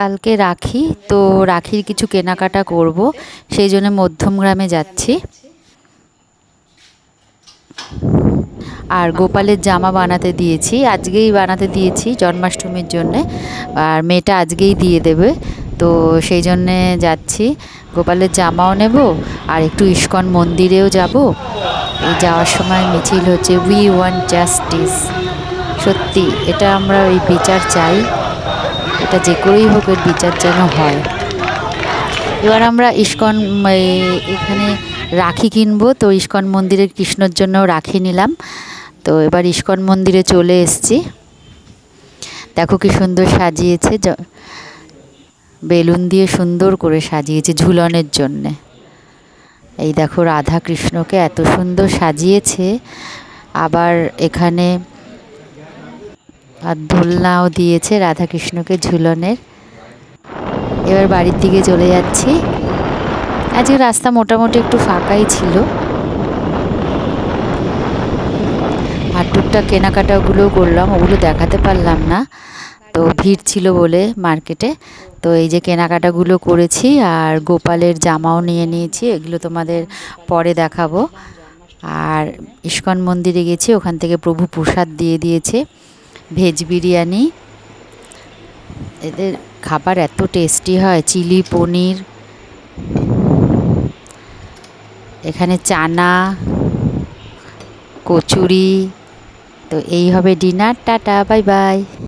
কালকে রাখি, তো রাখির কিছু কেনাকাটা করব, সেই জন্য মধ্যমগ্রামে যাচ্ছি। আর গোপালের জামা বানাতে দিয়েছি, আজকেই বানাতে দিয়েছি জন্মাষ্টমীর জন্যে। আর মেয়েটা আজকেই দিয়ে দেবে, তো সেই জন্যে যাচ্ছি। গোপালের জামাও নেব, আর একটু ইস্কন মন্দিরেও যাব। এই যাওয়ার সময় মিছিল হচ্ছে উই ওয়ান্ট জাস্টিস। সত্যি এটা আমরা ওই বিচার চাই, এটা যে করেই হোক এর বিচার যেন হয়। এবার আমরা ইস্কন এখানে রাখি কিনবো, তো ইস্কন মন্দিরে কৃষ্ণর জন্য রাখি নিলাম। তো এবার ইস্কন মন্দিরে চলে এসেছি। দেখো কি সুন্দর সাজিয়েছে, বেলুন দিয়ে সুন্দর করে সাজিয়েছে ঝুলনের জন্যে। এই দেখো রাধা কৃষ্ণকে এত সুন্দর সাজিয়েছে। আবার এখানে আর দোলনাও দিয়েছে রাধা কৃষ্ণকে ঝুলনের। এবার বাড়ির দিকে চলে যাচ্ছি। আজকে রাস্তা মোটামুটি একটু ফাঁকাই ছিল, আর টুকটাক কেনাকাটাগুলো করলাম, ওগুলো দেখাতে পারলাম না, তো ভিড় ছিল বলে মার্কেটে। তো এই যে কেনাকাটাগুলো করেছি, আর গোপালের জামাও নিয়ে নিয়েছি, এগুলো তোমাদের পরে দেখাবো। আর ইস্কন মন্দিরে গেছি, ওখান থেকে প্রভু প্রসাদ দিয়ে দিয়েছে, ভেজ বিরিয়ানি। এদের খাবার এত টেস্টি হয়, চিলি পনির, এখানে চানা, কচুরি। তো এই হবে ডিনার। Tata, bye bye.